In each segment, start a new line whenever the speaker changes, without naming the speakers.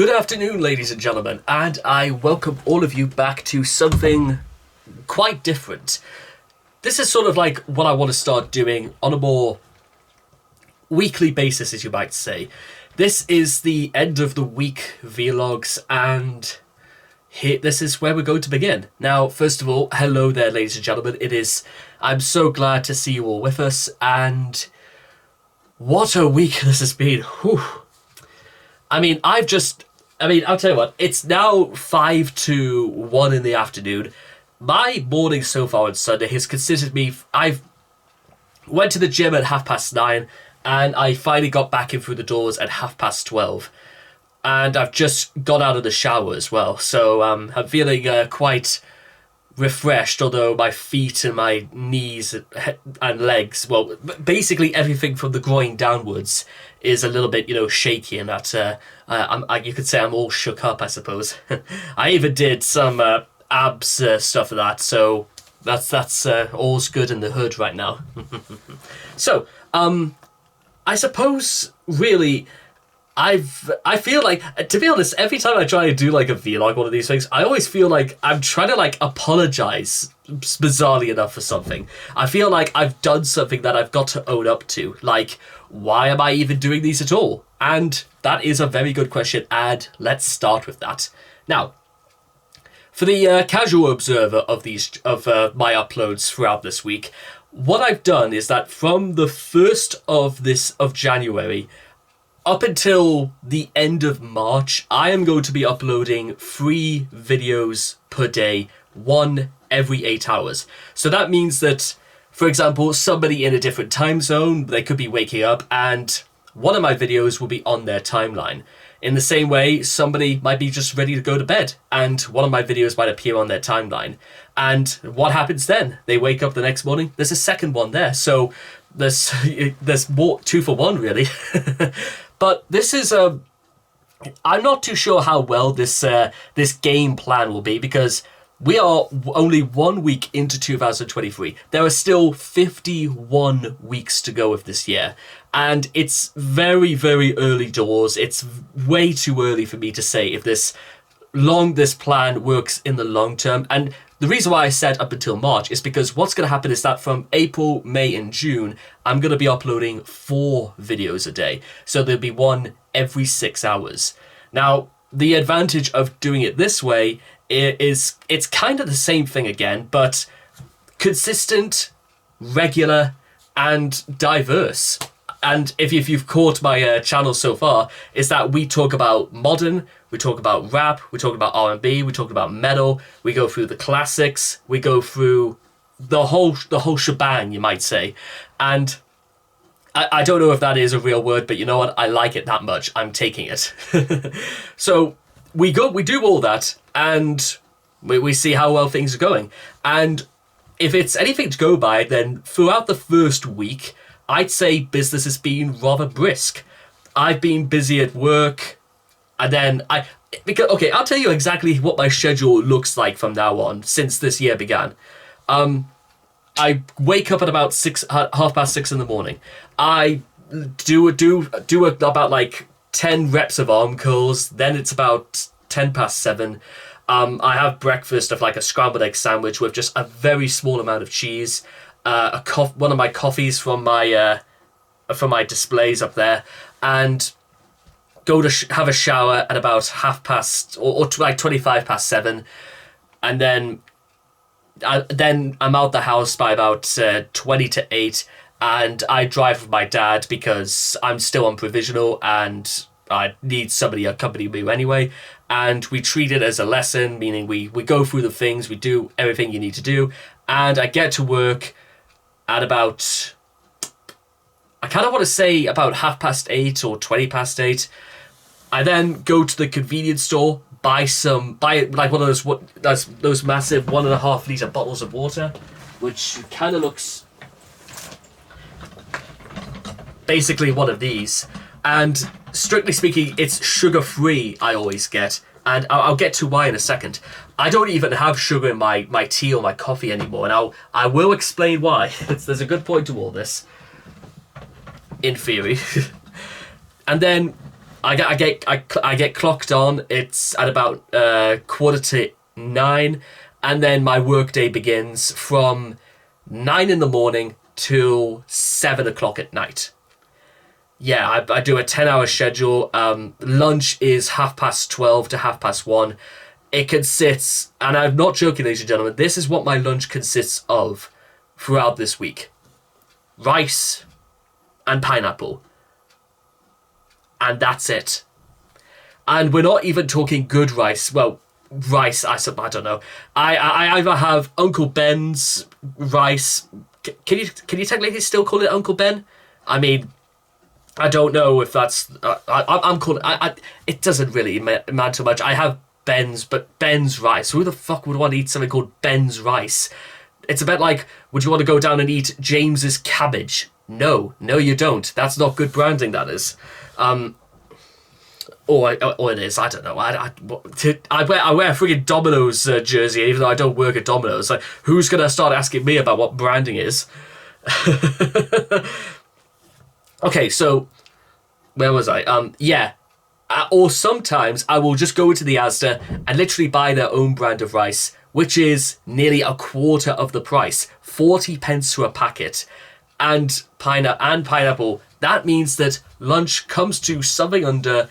Good afternoon, ladies and gentlemen, and I welcome all of you back to something quite different. This is sort of like what I want to start doing on a more weekly basis, as you might say. This is the end of the week vlogs, and this is where we're going to begin. Now, first of all, hello there, ladies and gentlemen. I'm so glad to see you all with us, and what a week this has been. Whew. I'll tell you what, it's now 5 to 1 in the afternoon. My morning so far on Sunday has consisted me, I've went to the gym at 9:30, and I finally got back in through the doors at 12:30. And I've just got out of the shower as well, so I'm feeling quite refreshed, although my feet and my knees and legs, well, basically everything from the groin downwards is a little bit, shaky, and that you could say I'm all shook up, I suppose. I even did some abs stuff like that, so that's all's good in the hood right now. So, I suppose really I feel like, to be honest, every time I try to do like a vlog, one of these things, I always feel like I'm trying to like apologize, bizarrely enough, for something. I feel like I've done something that I've got to own up to. Like, why am I even doing these at all? And that is a very good question, and let's start with that. Now, for the casual observer of my uploads throughout this week, what I've done is that from the 1st of January up until the end of March, I am going to be uploading 3 videos per day, 1 every 8 hours. So that means that, for example, somebody in a different time zone, they could be waking up, and one of my videos will be on their timeline. In the same way, somebody might be just ready to go to bed, and one of my videos might appear on their timeline. And what happens then? They wake up the next morning, there's a second one there. So there's more, 2 for 1, really. But this is I'm not too sure how well this game plan will be, because we are only 1 week into 2023. There are still 51 weeks to go of this year, and it's very, very early doors. It's way too early for me to say if this plan works in the long term. And the reason why I said up until March is because what's going to happen is that from April, May, and June, I'm going to be uploading 4 videos a day. So there'll be 1 every 6 hours. Now, the advantage of doing it this way is it's kind of the same thing again, but consistent, regular, and diverse. And if you've caught my channel so far, is that we talk about modern, we talk about rap, we talk about R&B, we talk about metal, we go through the classics, we go through the whole shebang, you might say. And I don't know if that is a real word, but you know what? I like it that much. I'm taking it. So we do all that, and we see how well things are going. And if it's anything to go by, then throughout the first week, I'd say business has been rather brisk. I've been busy at work, and then I'll tell you exactly what my schedule looks like from now on, since this year began. I wake up at about 6:30 in the morning. I do about like 10 reps of arm curls. Then it's about 7:10. I have breakfast of like a scrambled egg sandwich with just a very small amount of cheese. One of my coffees from my displays up there, and go to have a shower at about 7:30 or like 7:25, and then I'm out the house by about 20 to 8, and I drive with my dad because I'm still on provisional and I need somebody to accompany me anyway. And we treat it as a lesson, meaning we go through the things, we do everything you need to do, and I get to work at about, I kind of want to say about 8:30 or 8:20. I then go to the convenience store, buy like one of those massive 1.5 litre bottles of water, which kind of looks basically one of these. And strictly speaking, it's sugar-free, I always get. And I'll get to why in a second. I don't even have sugar in my tea or my coffee anymore, and I will explain why. There's a good point to all this, in theory. And then I get clocked on. It's at about 8:45, and then my workday begins from 9 in the morning till 7 o'clock at night. Yeah, I do a 10-hour schedule. Lunch is 12:30 to 1:30. It consists, and I'm not joking, ladies and gentlemen, this is what my lunch consists of throughout this week. Rice and pineapple. And that's it. And we're not even talking good rice. Well, rice, I don't know. I either have Uncle Ben's rice. Can you technically still call it Uncle Ben? I mean, I don't know if that's... I'm calling... it doesn't really matter much. I have Ben's, but Ben's rice. Who the fuck would want to eat something called Ben's rice? It's a bit like, would you want to go down and eat James's cabbage? No, you don't. That's not good branding, that is. Or it is, I don't know. I wear a friggin' Domino's jersey, even though I don't work at Domino's. Like, who's going to start asking me about what branding is? Okay, so, where was I? Yeah. Or sometimes I will just go into the Asda and literally buy their own brand of rice, which is nearly a quarter of the price. 40 pence to a packet. And pineapple. That means that lunch comes to something under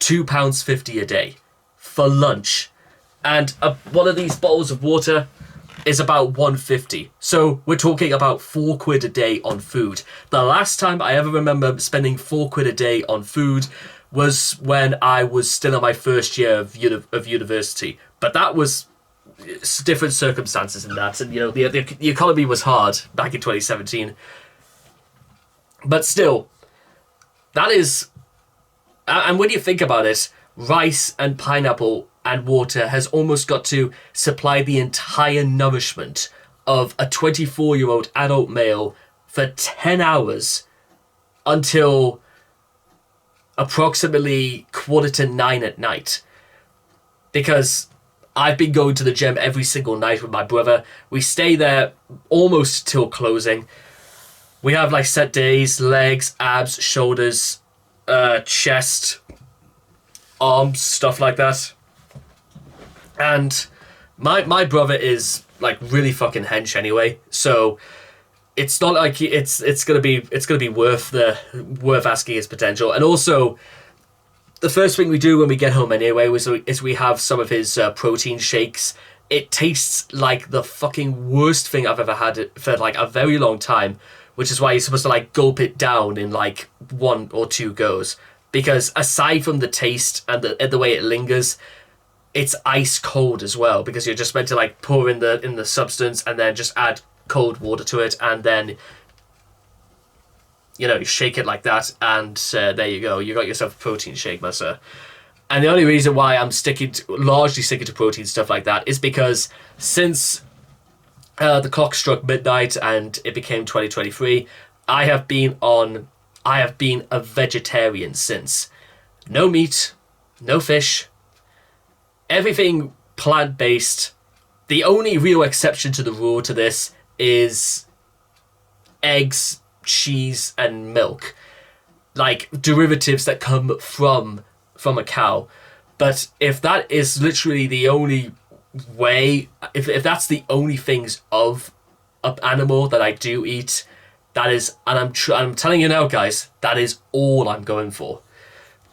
£2.50 a day for lunch. And one of these bottles of water is about £1.50. So we're talking about £4 a day on food. The last time I ever remember spending £4 a day on food was when I was still in my first year of university. But that was different circumstances in that. And, the economy was hard back in 2017. But still, that is... And when you think about it, rice and pineapple and water has almost got to supply the entire nourishment of a 24-year-old adult male for 10 hours until approximately 8:45 at night. Because I've been going to the gym every single night with my brother. We stay there almost till closing. We have like set days, legs, abs, shoulders, chest, arms, stuff like that. And my brother is like really fucking hench anyway, so it's not like it's gonna be worth asking his potential. And also, the first thing we do when we get home anyway is we have some of his protein shakes. It tastes like the fucking worst thing I've ever had for like a very long time, which is why you're supposed to like gulp it down in like 1 or 2 goes. Because aside from the taste and the way it lingers, it's ice cold as well. Because you're just meant to like pour in the substance and then just add cold water to it, and then you shake it like that, and there you go. You got yourself a protein shake, my sir. And the only reason why I'm largely sticking to protein stuff like that is because since the clock struck midnight and it became 2023, I have been a vegetarian since. No meat, no fish, everything plant-based. The only real exception to the rule to this is eggs, cheese, and milk. Like derivatives that come from a cow. But if that is literally the only way, if that's the only things of an animal that I do eat, that is, and I'm telling you now, guys, that is all I'm going for.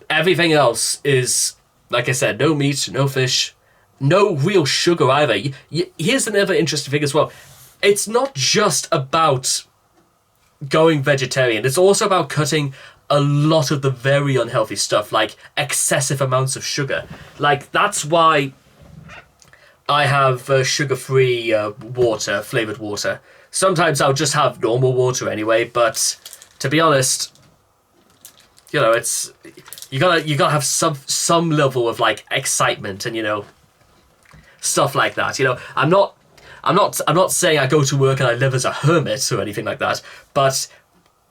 Everything else is, like I said, no meat, no fish, no real sugar either. Here's another interesting thing as well. It's not just about going vegetarian. It's also about cutting a lot of the very unhealthy stuff, like excessive amounts of sugar. Like, that's why I have sugar-free water, flavored water. Sometimes I'll just have normal water anyway, but to be honest, it's you gotta have some level of like excitement and stuff like that. I'm not saying I go to work and I live as a hermit or anything like that, but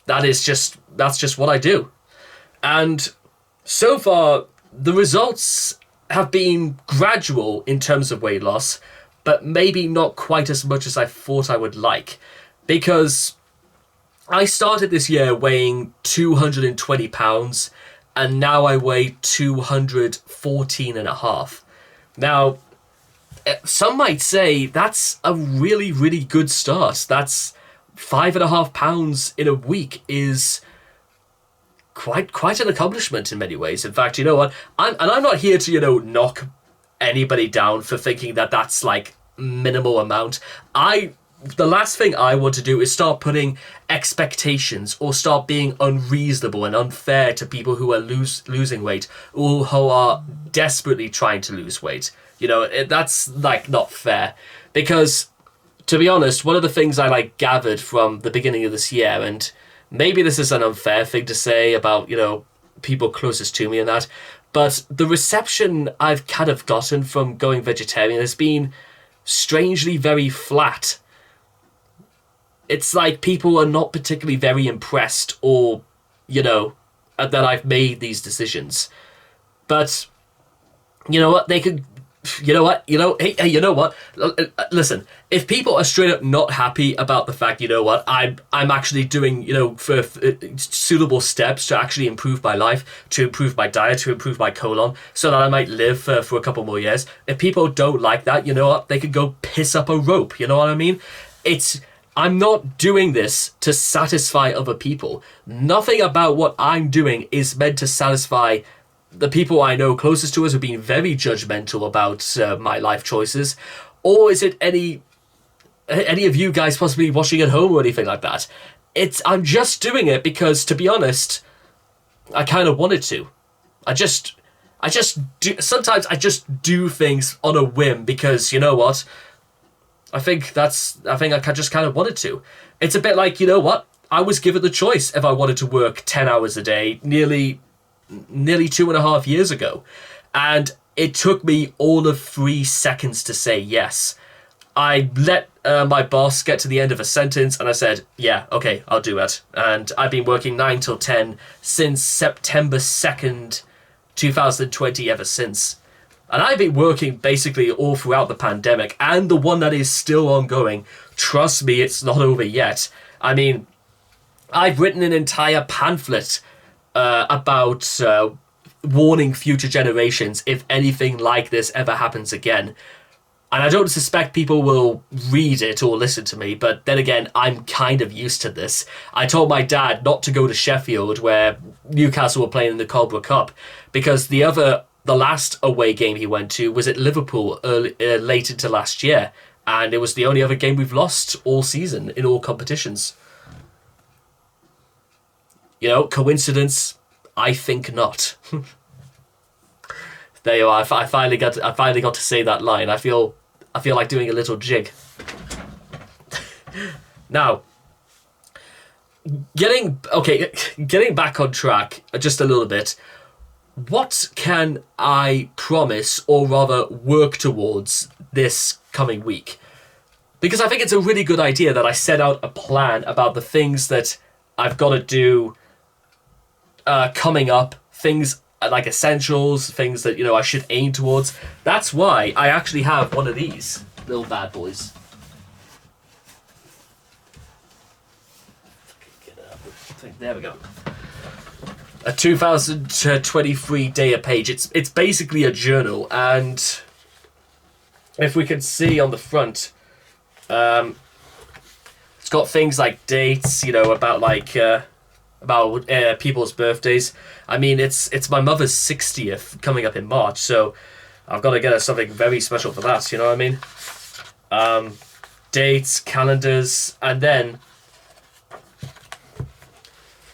that's just what I do. And so far, the results have been gradual in terms of weight loss, but maybe not quite as much as I thought I would like, because I started this year weighing 220 pounds, and now I weigh 214 and a half. Now, some might say that's a really, really good start. That's 5.5 pounds in a week is quite an accomplishment in many ways. In fact, you know what? I'm not here to, knock anybody down for thinking that that's like minimal amount. The last thing I want to do is start putting expectations or start being unreasonable and unfair to people who are losing weight or who are desperately trying to lose weight. That's like not fair, because to be honest, one of the things I gathered from the beginning of this year, and maybe this is an unfair thing to say about, people closest to me and that, but the reception I've kind of gotten from going vegetarian has been strangely very flat. It's like people are not particularly very impressed or, that I've made these decisions. But, you know what, they could... hey, you know what? Listen, if people are straight up not happy about the fact, I'm actually doing, for suitable steps to actually improve my life, to improve my diet, to improve my colon, so that I might live for a couple more years. If people don't like that, you know what? They could go piss up a rope. You know what I mean? I'm not doing this to satisfy other people. Nothing about what I'm doing is meant to satisfy the people I know closest to us, who've been very judgmental about my life choices, or is it any of you guys possibly watching at home or anything like that? I'm just doing it because, to be honest, I kind of wanted to. Sometimes I just do things on a whim because, you know what? I think I just kind of wanted to. It's a bit like, you know what? I was given the choice if I wanted to work 10 hours a day, nearly 2.5 years ago, and it took me all of 3 seconds to say yes. I let my boss get to the end of a sentence and I said, yeah, okay, I'll do it. And I've been working 9 till 10 since September 2nd, 2020, ever since. And I've been working basically all throughout the pandemic, and the one that is still ongoing. Trust me, it's not over yet. I mean, I've written an entire pamphlet about warning future generations if anything like this ever happens again. And I don't suspect people will read it or listen to me, but then again, I'm kind of used to this. I told my dad not to go to Sheffield, where Newcastle were playing in the Cobra Cup, because the last away game he went to was at Liverpool late into last year, and it was the only other game we've lost all season in all competitions. Coincidence? I think not. There you are. I finally got to say that line. I feel like doing a little jig. Now, getting back on track just a little bit. What can I promise, or rather work towards, this coming week? Because I think it's a really good idea that I set out a plan about the things that I've got to do coming up, things like essentials, things that, I should aim towards. That's why I actually have one of these little bad boys. There we go. A 2023 J.F.A. It's basically a journal, and if we can see on the front, it's got things like dates, about people's birthdays. I mean, it's my mother's 60th coming up in March, so I've got to get her something very special for that. You know what I mean? Dates, calendars, and then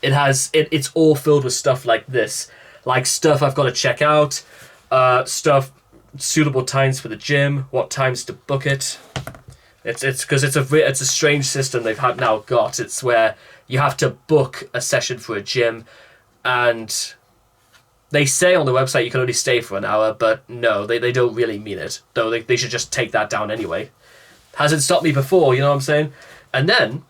it's all filled with stuff like this, like stuff I've got to check out, stuff, suitable times for the gym, what times to book it. It's because it's a strange system they've now got. It's where you have to book a session for a gym, and they say on the website you can only stay for an hour, but no, they don't really mean it. Though they should just take that down anyway. Hasn't stopped me before, you know what I'm saying? And then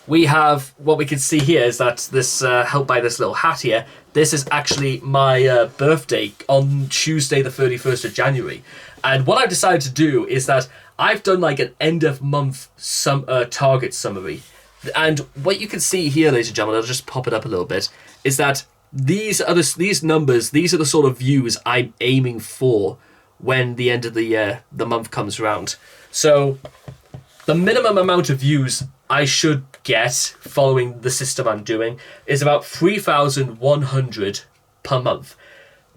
we have what we can see here is that this helped by this little hat here. This is actually my birthday on Tuesday, the 31st of January. And what I've decided to do is that I've done like an end of month target summary. And what you can see here, ladies and gentlemen, I'll just pop it up a little bit, is that these numbers, these are the sort of views I'm aiming for when the end of the month comes around. So the minimum amount of views I should get following the system I'm doing is about 3,100 per month.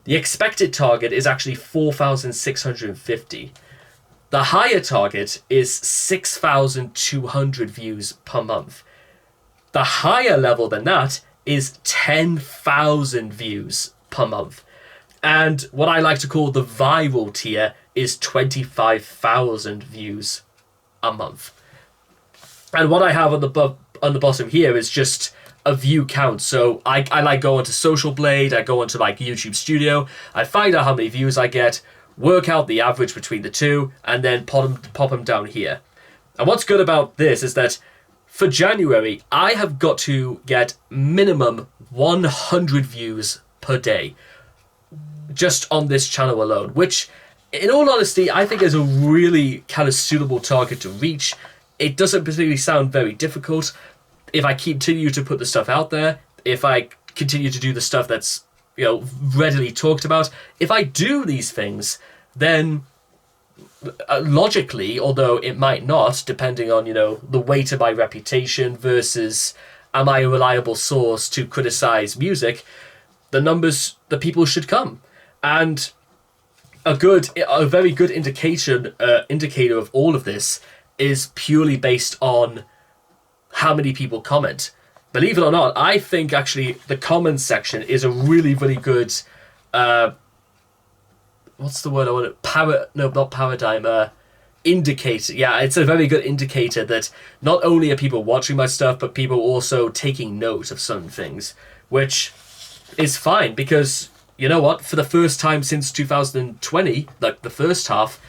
The expected target is actually 4,650. The higher target is 6,200 views per month. The higher level than that is 10,000 views per month. And what I like to call the viral tier is 25,000 views a month. And what I have on the bottom here is just a view count. So I like go onto Social Blade, I go onto like YouTube Studio, I find out how many views I get, work out the average between the two, and then pop them down here. And what's good about this is that for January, I have got to get minimum 100 views per day just on this channel alone, which in all honesty, I think is a really kind of suitable target to reach. It doesn't particularly sound very difficult. If I continue to put the stuff out there, if I continue to do the stuff that's, readily talked about, if I do these things, then logically, although it might not, depending on, the weight of my reputation versus am I a reliable source to criticize music, the people should come. And a very good indicator of all of this is purely based on how many people comment. Believe it or not, I think actually the comments section is a really, really good, what's the word I want to, indicator. Yeah, it's a very good indicator that not only are people watching my stuff, but people also taking note of some things, which is fine because, you know what, for the first time since 2020, like the first half,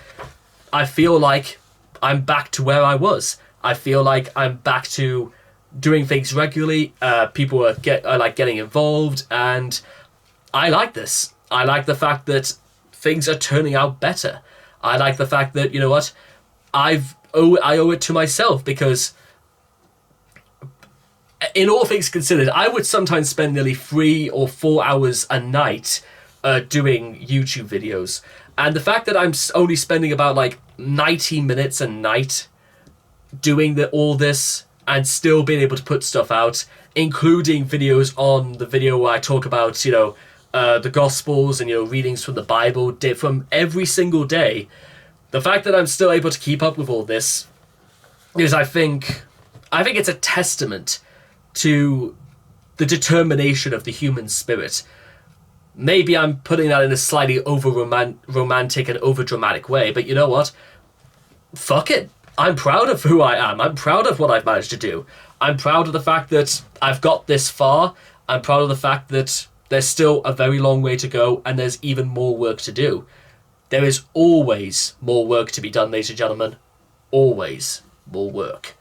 I feel like I'm back to where I was. I feel like I'm back to doing things regularly. People are getting involved, and I like this. I like the fact that things are turning out better. I like the fact that, you know what, I owe it to myself, because in all things considered, I would sometimes spend nearly 3 or 4 hours a night doing YouTube videos. And the fact that I'm only spending about like 90 minutes a night doing all this and still being able to put stuff out, including videos on the video where I talk about, the Gospels and, readings from the Bible from every single day. The fact that I'm still able to keep up with all this is, I think it's a testament to the determination of the human spirit. Maybe I'm putting that in a slightly romantic and over-dramatic way, but you know what? Fuck it. I'm proud of who I am. I'm proud of what I've managed to do. I'm proud of the fact that I've got this far. I'm proud of the fact that there's still a very long way to go, and there's even more work to do. There is always more work to be done, ladies and gentlemen. Always more work.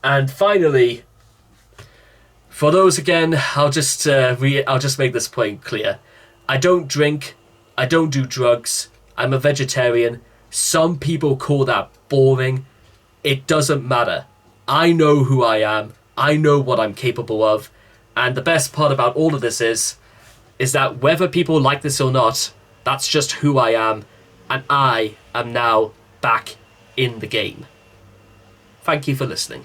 And finally, for those again, I'll just make this point clear. I don't drink. I don't do drugs. I'm a vegetarian. Some people call that boring. It doesn't matter. I know who I am. I know what I'm capable of. And the best part about all of this is that whether people like this or not, that's just who I am. And I am now back in the game. Thank you for listening.